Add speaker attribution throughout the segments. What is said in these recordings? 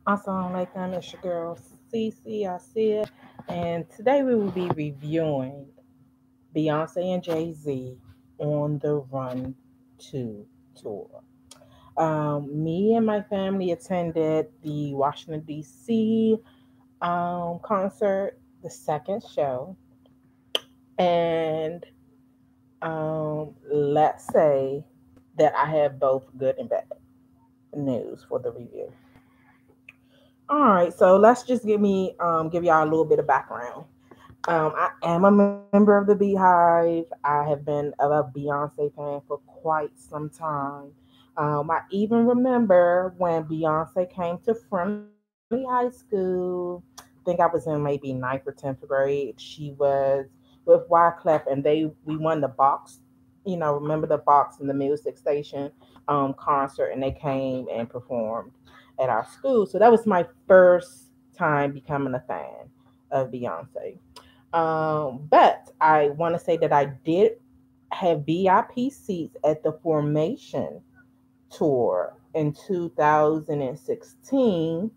Speaker 1: Assalamu alaikum, it's your girl Cece, I see it. And today we will be reviewing Beyonce and Jay-Z on the Run 2 tour. Me and my family attended the Washington, D.C. Concert, the second show. And let's say that I have both good and bad news for the review. All right, so let's just give y'all a little bit of background. I am a member of the Beehive. I have been a Beyonce fan for quite some time. I even remember when Beyonce came to Friendly High School. I think I was in maybe ninth or 10th grade. She was with Wyclef, and we won the box. Remember the box in the music station concert, and they came and performed at our school. So that was my first time becoming a fan of Beyonce. But I want to say that I did have VIP seats at the Formation tour in 2016,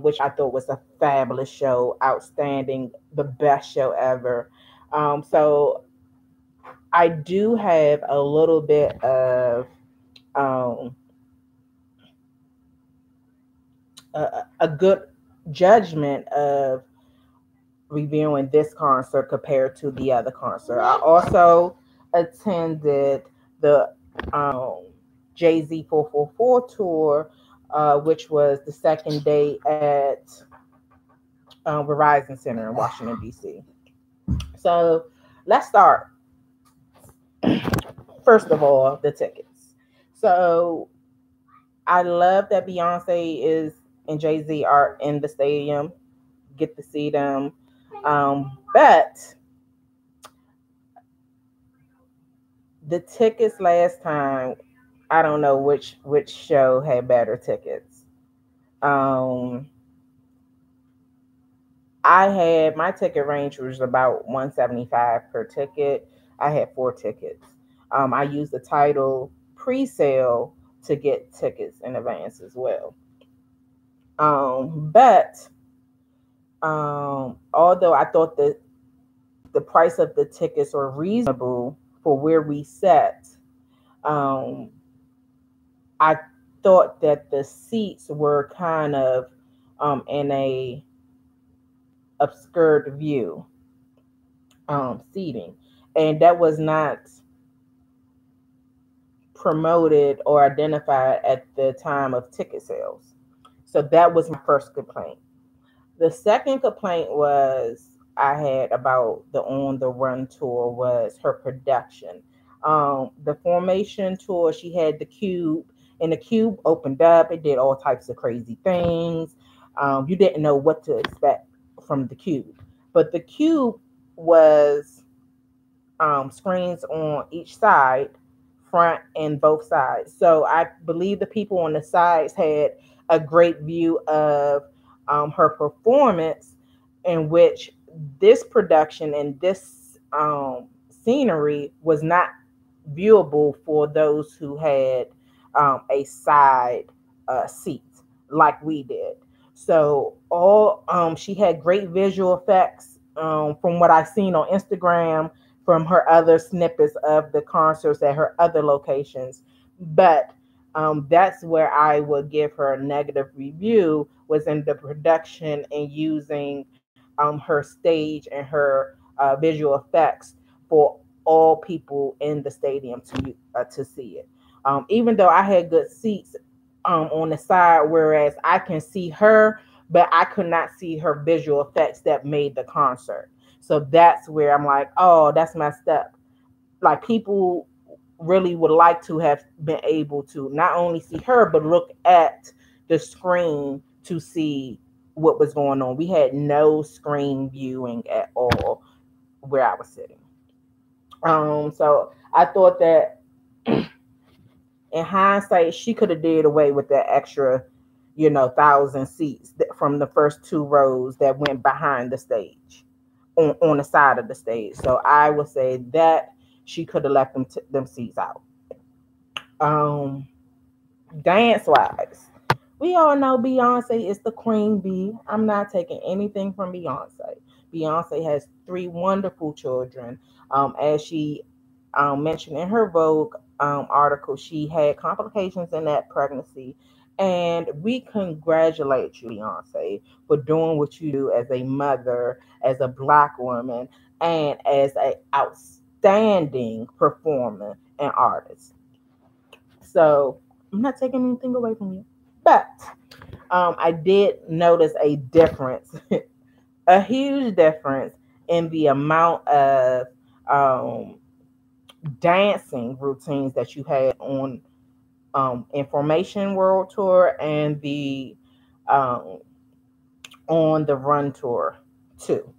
Speaker 1: which I thought was a fabulous show, outstanding, the best show ever. So I do have a little bit of um, a good judgment of reviewing this concert compared to the other concert. I also attended the um, Jay Z 444 tour, which was the second day at Verizon Center in Washington, D.C. So let's start. First of all, the tickets. So I love that Beyonce is and Jay Z are in the stadium. Get to see them. But the tickets last time, I don't know which show had better tickets. Um, I had my ticket range was about 175 per ticket. I had four tickets. I used the title pre-sale to get tickets in advance as well. But although I thought that the price of the tickets were reasonable for where we sat, um, I thought that the seats were kind of in a obscured view seating, and that was not promoted or identified at the time of ticket sales. So that was my first complaint. The second complaint was I had about the On the Run tour was her production. The Formation tour, she had the cube, and the cube opened up. It did all types of crazy things. You didn't know what to expect from the cube, but the cube was screens on each side, front and both sides. So I believe the people on the sides had a great view of her performance, in which this production and this scenery was not viewable for those who had a side seat like we did. So all she had great visual effects from what I've seen on Instagram, from her other snippets of the concerts at her other locations. But that's where I would give her a negative review, was in the production and using her stage and her visual effects for all people in the stadium to see it. Even though I had good seats on the side, whereas I can see her, but I could not see her visual effects that made the concert. So that's where I'm like, oh, that's messed up. Like, people really would like to have been able to not only see her, but look at the screen to see what was going on. We had no screen viewing at all where I was sitting. So I thought that in hindsight, she could have did away with that extra, 1,000 seats from the first two rows that went behind the stage, on the side of the stage. So I would say that she could have left them seats out. Um, Dance wise, We all know Beyonce is the queen bee. I'm not taking anything from Beyonce. Beyonce has three wonderful children. As she mentioned in her Vogue article, she had complications in that pregnancy. And we congratulate you, Beyonce, for doing what you do as a mother, as a black woman, and as an outstanding performer and artist. So I'm not taking anything away from you. But I did notice a difference, a huge difference in the amount of um, dancing routines that you had on Information World Tour and the um, on the Run Tour too.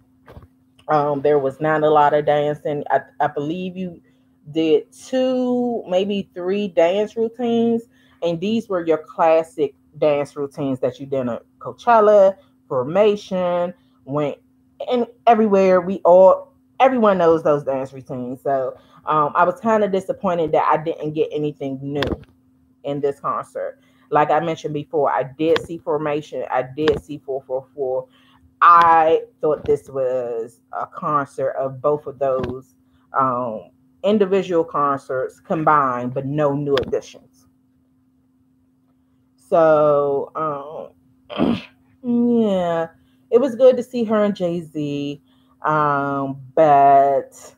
Speaker 1: There was not a lot of dancing. I believe you did two, maybe three dance routines, and these were your classic dance routines that you did at Coachella, Formation, went and everywhere. Everyone knows those dance routines. So I was kind of disappointed that I didn't get anything new in this concert. Like I mentioned before, I did see Formation, I did see 444. I thought this was a concert of both of those individual concerts combined, but no new additions. So, yeah, it was good to see her and Jay Z, but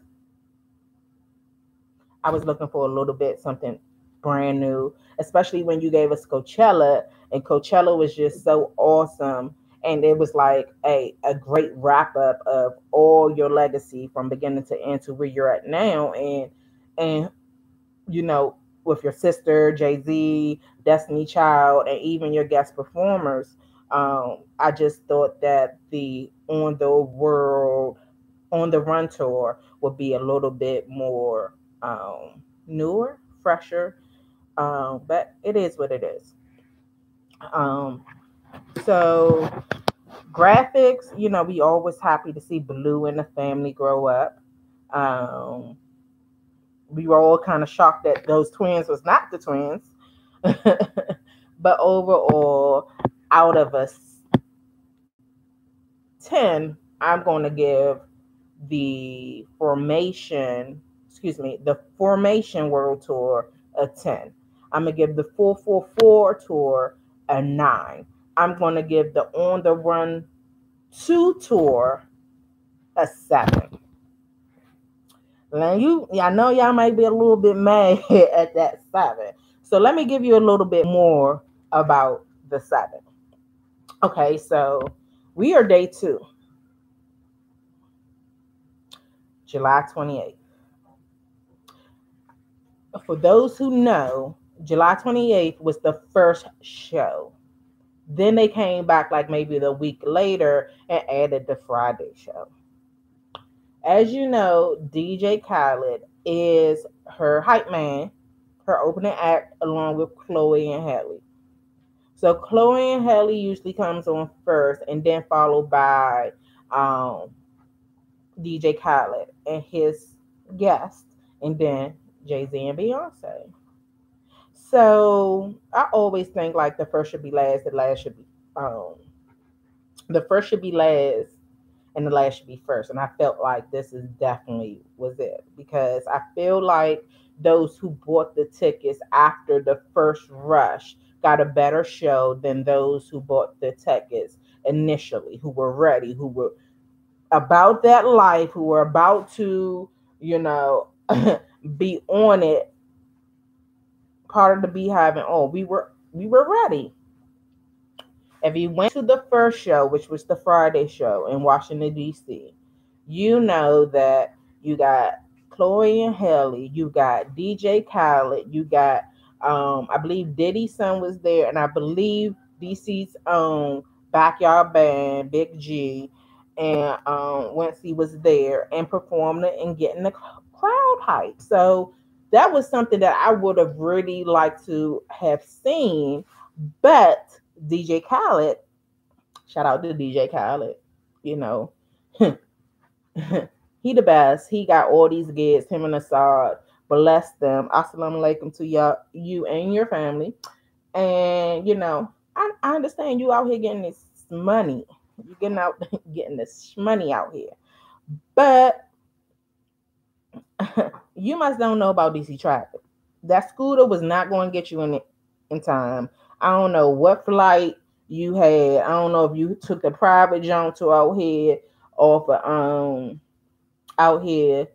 Speaker 1: I was looking for a little bit something brand new, especially when you gave us Coachella, and Coachella was just so awesome. And it was like a great wrap up of all your legacy from beginning to end to where you're at now. And you know, with your sister, Jay Z, Destiny Child, and even your guest performers, I just thought that the on the run tour would be a little bit more newer, fresher. But it is what it is. Um, so graphics, we always happy to see Blue and the family grow up. Um, we were all kind of shocked that those twins was not the twins. But overall, out of us 10, I'm going to give the Formation World Tour a 10. I'm going to give the 444 Tour a 9. I'm going to give the On the Run 2 Tour a 7. Now, I know y'all might be a little bit mad at that 7. So let me give you a little bit more about the 7. Okay, so we are day 2, July 28th. For those who know, July 28th was the first show. Then they came back like maybe the week later and added the Friday show. As you know, DJ Khaled is her hype man, her opening act, along with Chloe and Halle. So Chloe and Halle usually comes on first, and then followed by um, DJ Khaled and his guest, and then Jay Z and Beyonce. So I always think like um, the first should be last, and the last should be first. And I felt like this is definitely was it, because I feel like those who bought the tickets after the first rush got a better show than those who bought the tickets initially, who were ready, who were about that life, who were about to, you know, be on it, part of the beehive, and oh, we were ready. If you went to the first show, which was the Friday show in Washington, D.C., you know that you got Chloe and Halle, you got DJ Khaled, you got, I believe Diddy's son was there, and I believe DC's own backyard band, Big G, and Wincy was there and performing it and getting the crowd hype. So that was something that I would have really liked to have seen, but DJ Khaled, shout out to DJ Khaled, you know, he the best. He got all these gigs, him and Assad. Bless them. Assalamu alaikum to you and your family. And, I understand you out here getting this money. You getting out getting this money out here. But you must don't know about DC traffic. That scooter was not going to get you in time. I don't know what flight you had. I don't know if you took the private jump to out here off of out here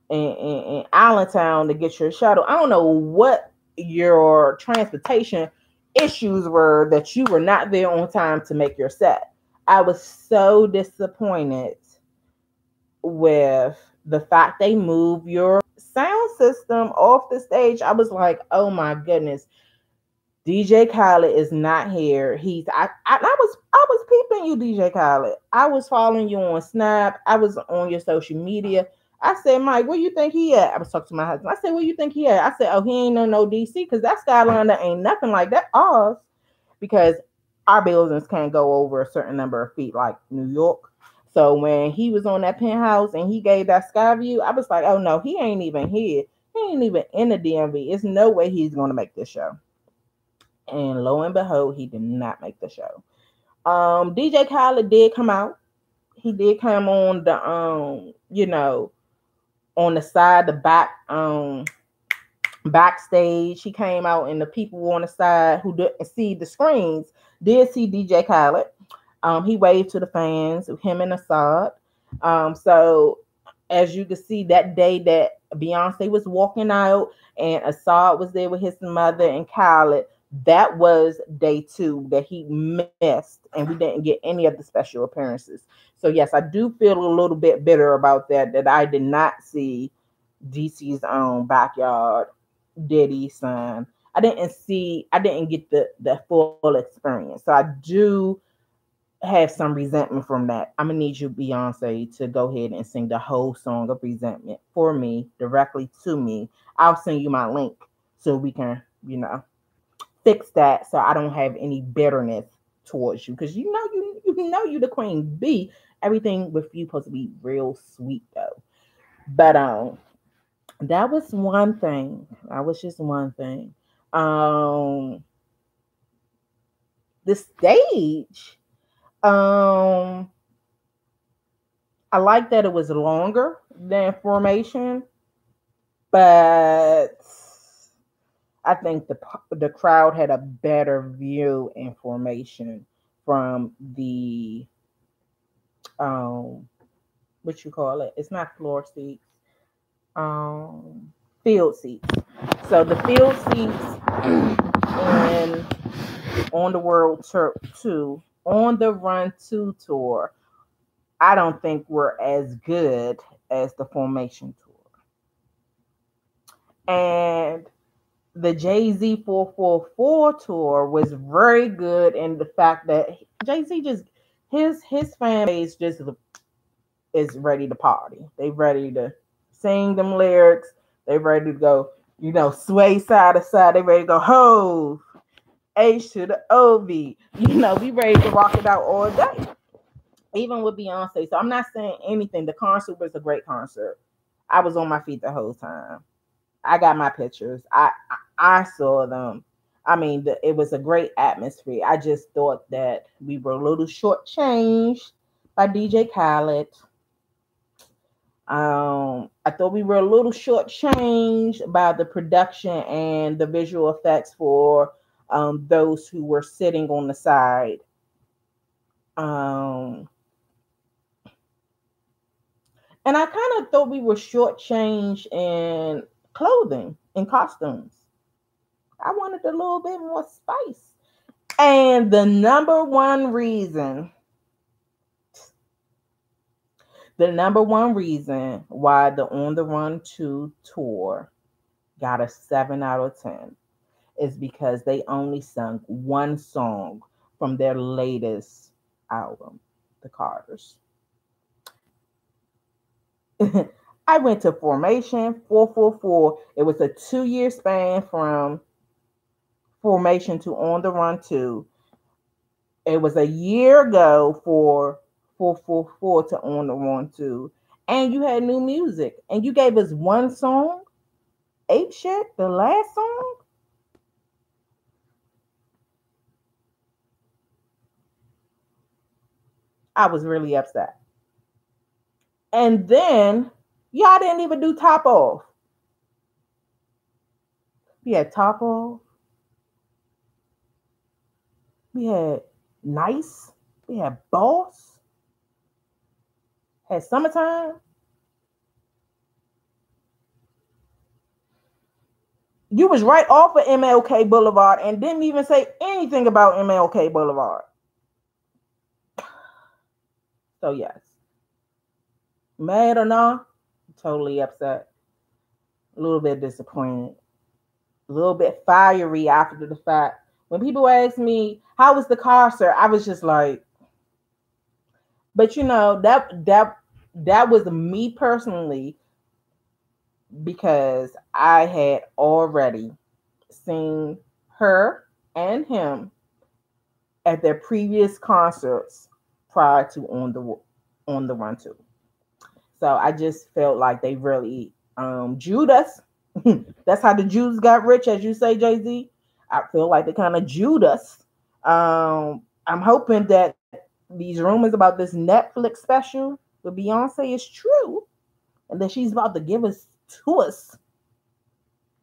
Speaker 1: in Allentown to get your shuttle. I don't know what your transportation issues were that you were not there on time to make your set. I was so disappointed with the fact they moved your sound system off the stage. I was like, oh my goodness, DJ Khaled is not here. I was peeping you, DJ Khaled. I was following you on Snap. I was on your social media. I said, Mike, where you think he at? I was talking to my husband. I said, where you think he at? I said, oh, he ain't no DC because that Skyliner ain't nothing like that. Ours, because our buildings can't go over a certain number of feet like New York. So when he was on that penthouse and he gave that sky view, I was like, oh no, he ain't even here. He ain't even in the DMV. It's no way he's going to make this show. And lo and behold, he did not make the show. DJ Khaled did come out. He did come on the on the side, the backstage. He came out, and the people on the side who didn't see the screens did see DJ Khaled. He waved to the fans, him and Assad. So as you can see, that day that Beyonce was walking out and Assad was there with his mother and Khaled, that was day 2 that he missed, and we didn't get any of the special appearances. So yes, I do feel a little bit bitter about that I did not see DC's own Backyard Diddy son. I didn't get the full experience. So I do have some resentment from that. I'm gonna need you, Beyonce, to go ahead and sing the whole song of resentment for me, directly to me. I'll send you my link so we can, fix that so I don't have any bitterness towards you. Because you know you the queen bee. Everything with you supposed to be real sweet though. But that was one thing. That was just one thing. The stage. I like that it was longer than Formation, but I think the crowd had a better view in Formation from the what you call it? It's not floor seats, field seats. So the field seats and on the World Tour 2, on the Run 2 tour, I don't think were as good as the Formation tour. And the Jay-Z 444 tour was very good in the fact that Jay-Z just his fan base just is ready to party. They ready to sing them lyrics. They ready to go, sway side to side. They ready to go ho, H to the O-V. We ready to rock it out all day. Even with Beyonce. So I'm not saying anything. The concert was a great concert. I was on my feet the whole time. I got my pictures. I saw them. I mean, it was a great atmosphere. I just thought that we were a little shortchanged by DJ Khaled. I thought we were a little shortchanged by the production and the visual effects for those who were sitting on the side. And I kind of thought we were shortchanged in clothing and costumes. I wanted a little bit more spice. And the number one reason why the On the Run 2 tour got a 7 out of 10 is because they only sung one song from their latest album, The Carters. I went to Formation 444. It was a 2-year span from Formation to On the Run 2. It was a year ago for 444 to On the Run 2. And you had new music. And you gave us one song, Ape Shit, the last song. I was really upset. And then y'all didn't even do top off. We had top off. We had nice. We had boss. Had summertime. You was right off of MLK Boulevard and didn't even say anything about MLK Boulevard. So yes, mad or not, totally upset. A little bit disappointed. A little bit fiery after the fact. When people ask me how was the car, sir, I was just like, but that was me personally because I had already seen her and him at their previous concerts prior to on the run too. So I just felt like they really Jewed us. That's how the Jews got rich, as you say, Jay-Z. I feel like they kind of Jewed us. I'm hoping that these rumors about this Netflix special with Beyonce is true, and that she's about to give us to us,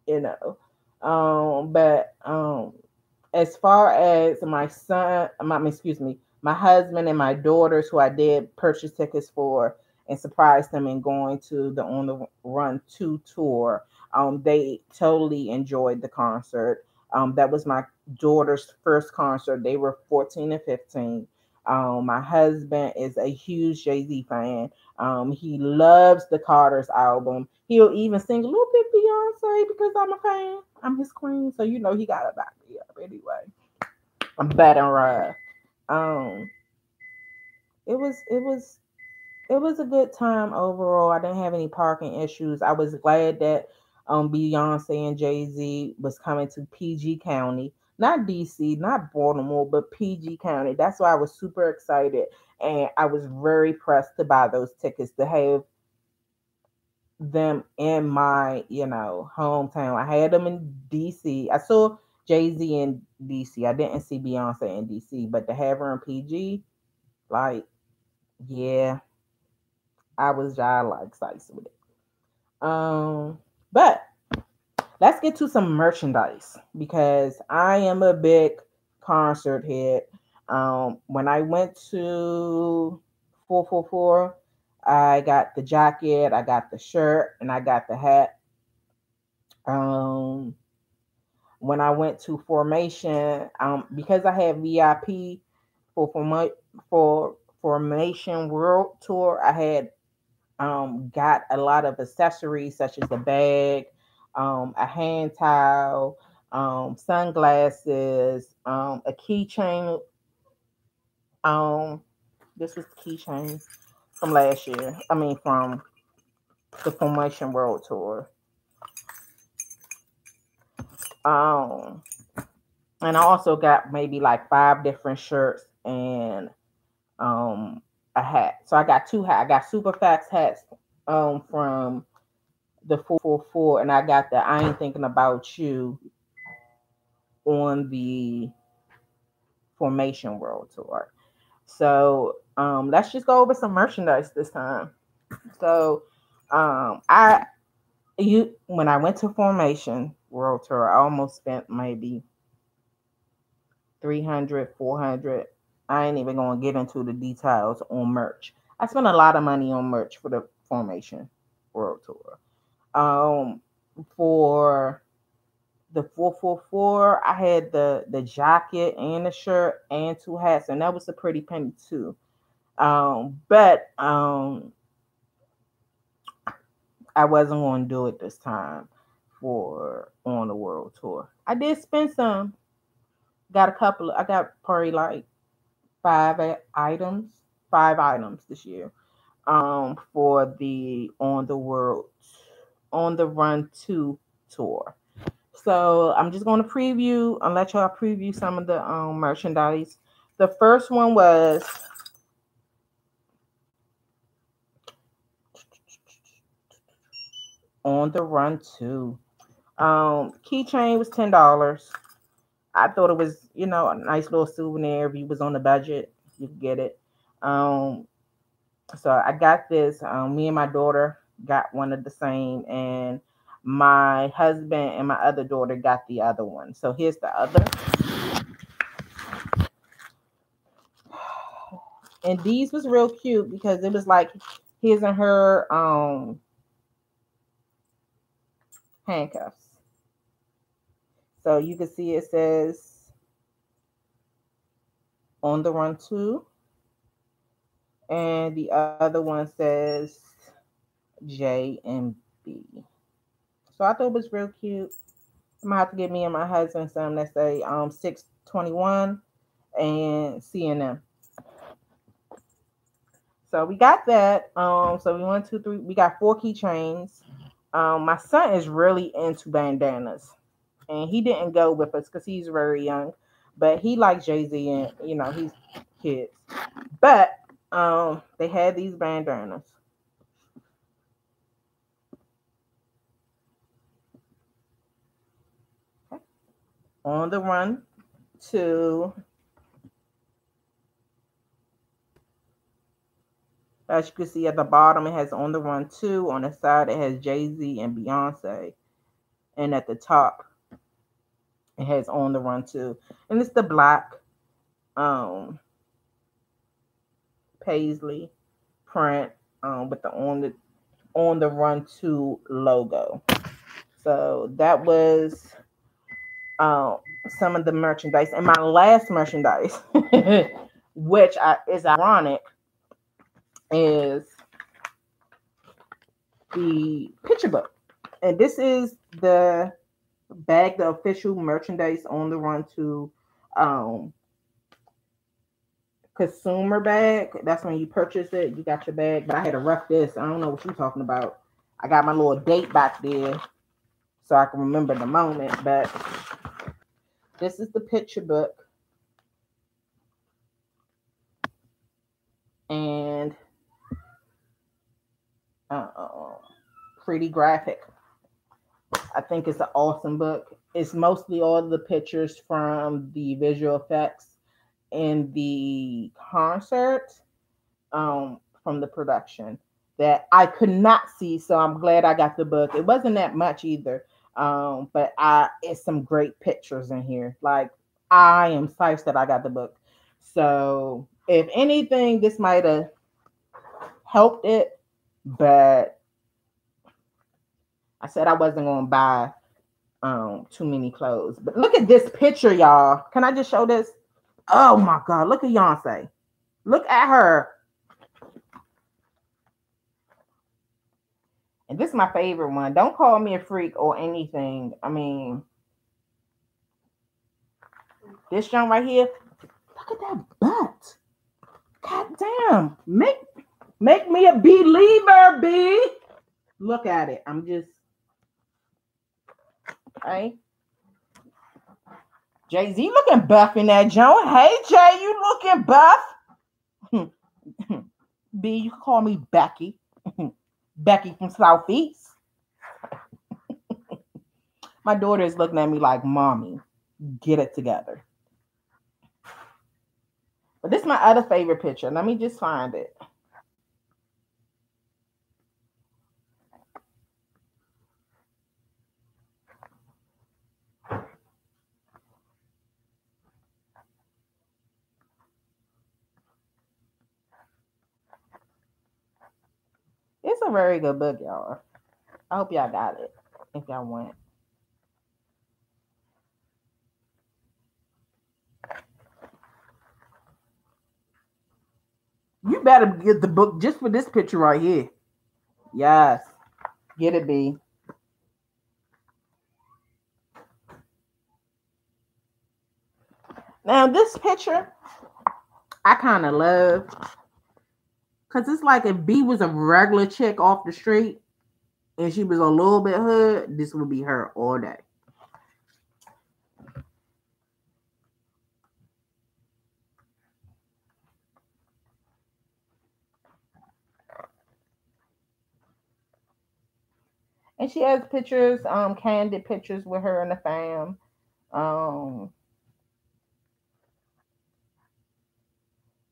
Speaker 1: you know. But as far as my son, excuse me, my husband and my daughters, who I did purchase tickets for and surprised them in going to the On the Run 2 tour, they totally enjoyed the concert. That was my daughter's first concert. They were 14 and 15. My husband is a huge Jay-Z fan. He loves the Carter's album. He'll even sing a little bit Beyonce because I'm a fan. I'm his queen, so he got to back me up anyway. I'm bad and right. Um, it was it was it was a good time overall. I didn't have any parking issues. I was glad that Beyonce and Jay Z was coming to PG County, not DC, not Baltimore, but PG County. That's why I was super excited, and I was very pressed to buy those tickets to have them in my hometown. I had them in DC. I saw Jay Z in DC. I didn't see Beyonce in DC, but to have her in PG, like, yeah, I was just like excited with it. But let's get to some merchandise because I am a big concert head. When I went to 444, I got the jacket, I got the shirt, and I got the hat. Um, when I went to Formation, because I had VIP for Formation World Tour, I had got a lot of accessories such as a bag, a hand towel, sunglasses, a keychain. Um, this was the keychain from last year. I mean, from the Formation World Tour. Um, and I also got maybe like 5 different shirts and a hat. So I got 2 hats. I got Super Fax hats from the 444, and I got the I Ain't Thinking About You on the Formation World Tour. So let's just go over some merchandise this time. So I you when I went to Formation World Tour, I almost spent maybe 300, 400. I ain't even gonna get into the details on merch. I spent a lot of money on merch for the Formation World Tour. Um, for the 444, I had the jacket and the shirt and 2 hats, and that was a pretty penny too. But I wasn't going to do it this time for on the world tour. I did spend some. Got a couple. I got probably like 5 items, 5 items this year. For the on the Run 2 tour. So I'm just going to preview and let y'all preview some of the merchandise. The first one was on the Run 2. Keychain was $10. I thought it was, a nice little souvenir. If you was on the budget, you could get it. Um, so I got this. Me and my daughter got one of the same, and my husband and my other daughter got the other one. So here's the other. And these was real cute because it was like his and her handcuffs. So you can see it says on the run too. And the other one says J and B. So I thought it was real cute. I'm gonna have to get me and my husband some that say 621 and C&M. So we got that. So we 1, 2, 3. We got 4 keychains. My son is really into bandanas, and he didn't go with us because he's very young, but he likes Jay-Z, and he's kids. But they had these bandanas. Okay. On the run to, as you can see at the bottom, it has on the run 2. On the side, it has Jay-Z and Beyonce. And at the top, it has on the run 2. And it's the black paisley print with the on the run 2 logo. So that was some of the merchandise. And my last merchandise, which is ironic, is the picture book. And this is the bag, the official merchandise on the run to consumer bag. That's when you purchase it. You got your bag. But I had to rough this. I don't know what you're talking about. I got my little date back there so I can remember the moment. But this is the picture book. And pretty graphic. I think it's an awesome book. It's mostly all the pictures from the visual effects in the concert from the production that I could not see. So I'm glad I got the book. It wasn't that much either. But it's some great pictures in here. Like, I am psyched that I got the book. So if anything, this might have helped it, but I said I wasn't going to buy too many clothes. But look at this picture, y'all. Can I just show this? Oh my God, look at Beyonce. Look at her. And this is my favorite one. Don't call me a freak or anything. I mean, this junk right here. Look at that butt. God damn. Make me a believer, B. Look at it. I'm just, okay. Jay-Z looking buff in that joint. Hey, Jay, you looking buff? B, you can call me Becky. Becky from Southeast. My daughter is looking at me like, Mommy, get it together. But this is my other favorite picture. Let me just find it. It's a very good book, y'all. I hope y'all got it if y'all want. You better get the book just for this picture right here. Yes. Get it, B. Now, this picture, I kind of love. Because it's like if B was a regular chick off the street and she was a little bit hood, this would be her all day. And she has pictures, candid pictures with her and the fam.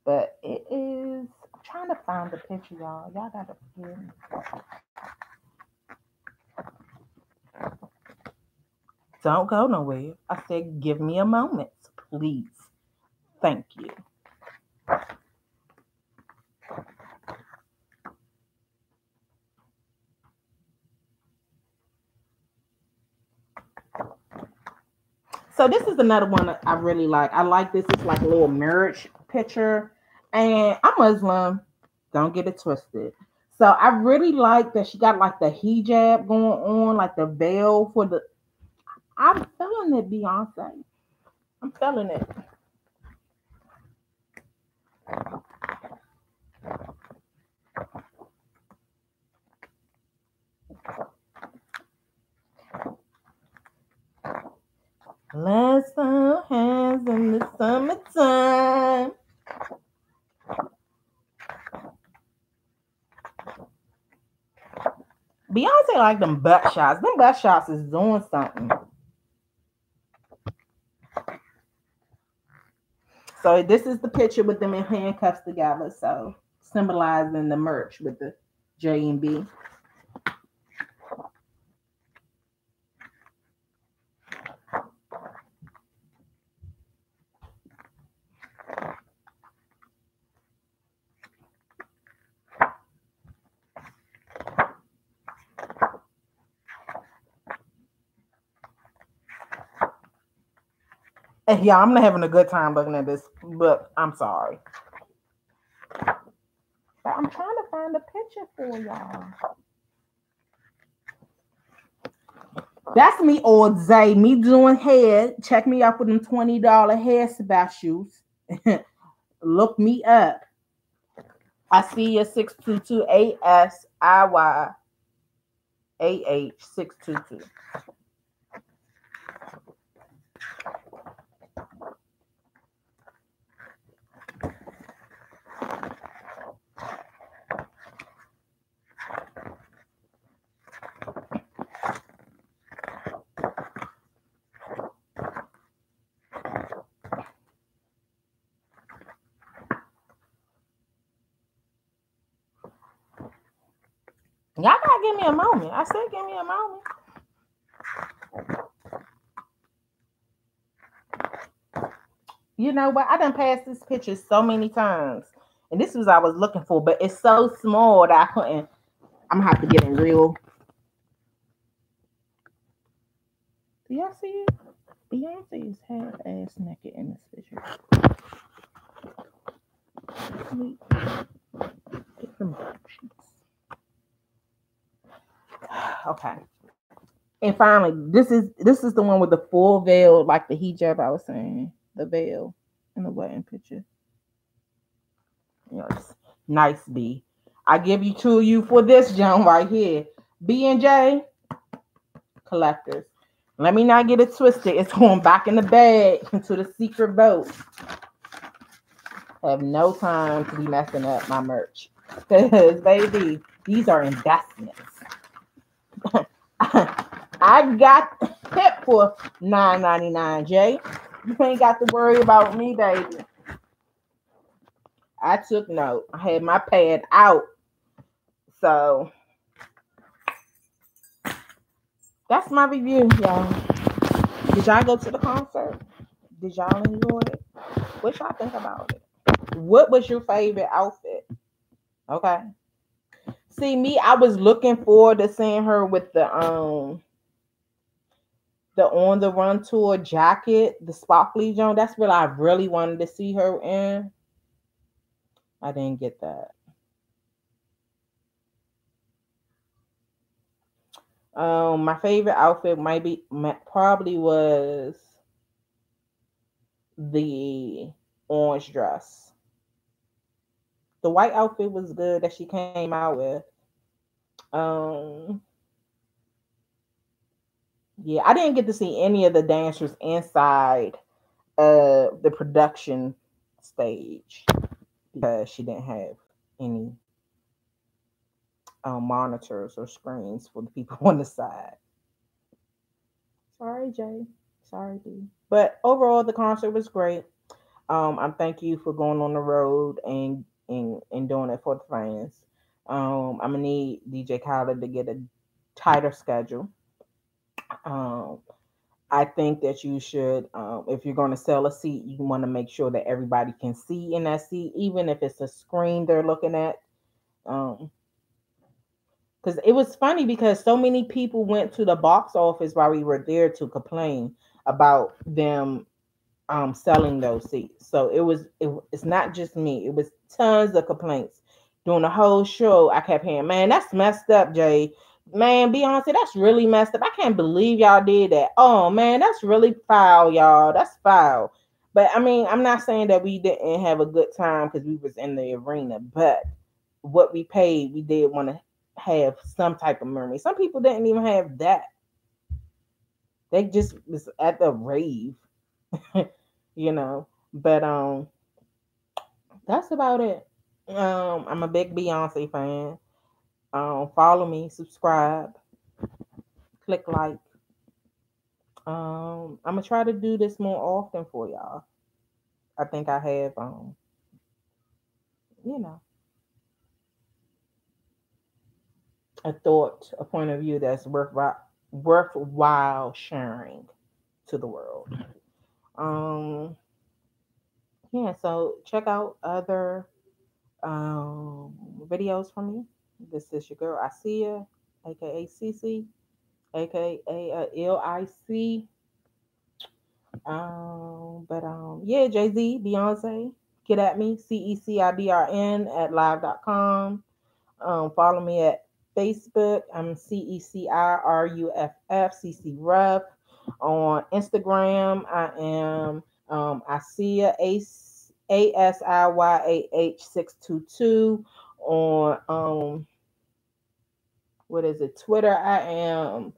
Speaker 1: But it is. I'm trying to find the picture, y'all. Y'all gotta forgive me. Don't go nowhere. I said, give me a moment, please. Thank you. So this is another one that I really like. I like this. It's like a little marriage picture. And I'm Muslim. Don't get it twisted. So I really like that she got like the hijab going on, like the veil for the. I'm feeling it, Beyonce. I'm feeling it. Let's hold hands in the summertime. Beyonce like them butt shots. Them butt shots is doing something. So this is the picture with them in handcuffs together. So symbolizing the merch with the J and B. And yeah, I'm not having a good time looking at this book. I'm sorry. But I'm trying to find a picture for y'all. That's me all day. Me doing hair. Check me out for them $20 hair specials. Look me up. I see you 622 ASIYAH 622. Y'all gotta give me a moment. I said give me a moment. You know what? I done passed this picture so many times. And this was I was looking for, but it's so small that I couldn't. I'm gonna have to get it real. Do y'all see it? Beyonce is half ass naked in this picture. Get some options. Okay. And finally, this is the one with the full veil, like the hijab I was saying, the veil in the wedding picture. Yes, nice B. I give you two of you for this John right here. B and J collectors. Let me not get it twisted. It's going back in the bag into the secret boat. I have no time to be messing up my merch. Because baby, these are investments. I got hit for $9.99, Jay. You ain't got to worry about me, baby. I took note. I had my pad out. So that's my review, y'all. Did y'all go to the concert? Did y'all enjoy it? What y'all think about it? What was your favorite outfit? Okay. See me, I was looking forward to seeing her with the on the run tour jacket, the sparkly joint. That's what I really wanted to see her in. I didn't get that. My favorite outfit probably was the orange dress. The white outfit was good that she came out with. Um, yeah, I didn't get to see any of the dancers inside the production stage because she didn't have any monitors or screens for the people on the side. Sorry, Jay. Sorry, D. But overall, the concert was great. I thank you for going on the road and doing it for the fans. I'm gonna need DJ Khaled to get a tighter schedule. Um, I think that you should, if you're going to sell a seat, you want to make sure that everybody can see in that seat, even if it's a screen they're looking at. Um, because it was funny because so many people went to the box office while we were there to complain about them selling those seats. So it's not just me. It was tons of complaints during the whole show. I kept hearing, "Man, that's messed up, Jay. Man, Beyonce, that's really messed up. I can't believe y'all did that. Oh man, that's really foul, y'all. That's foul." But I mean, I'm not saying that we didn't have a good time because we was in the arena, but what we paid, we did want to have some type of memory. Some people didn't even have that. They just was at the rave, you know. But that's about it. I'm a big Beyonce fan. Follow me, subscribe, click like. I'm gonna try to do this more often for y'all. I think I have you know, a thought, a point of view that's worthwhile sharing to the world. Um, yeah, so check out other videos from me. This is your girl Asia, aka Cece, aka LIC. Yeah, Jay Z, Beyonce, get at me, CECIBRN at live.com. Follow me at Facebook. I'm CECIRUFF, On Instagram, I am Asia ASIYAH622. On what is it? Twitter, I am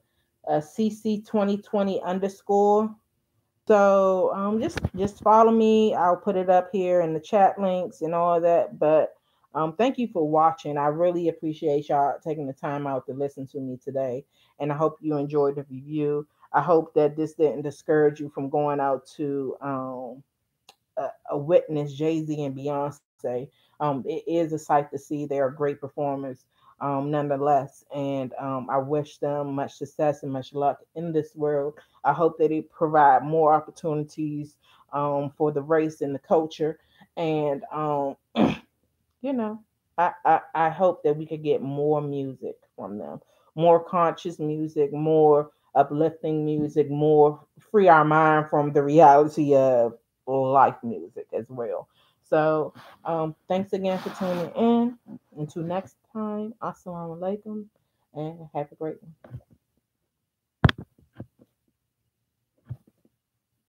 Speaker 1: CC2020 underscore. So just follow me. I'll put it up here in the chat links and all that. But thank you for watching. I really appreciate y'all taking the time out to listen to me today. And I hope you enjoyed the review. I hope that this didn't discourage you from going out to a witness Jay Z and Beyonce. It is a sight to see. They are great performers, nonetheless. And I wish them much success and much luck in this world. I hope that it provide more opportunities for the race and the culture. And you know, I hope that we could get more music from them, more conscious music, more uplifting music, more free our mind from the reality of life music as well. So, thanks again for tuning in. Until next time, assalamu alaikum, and have a great one.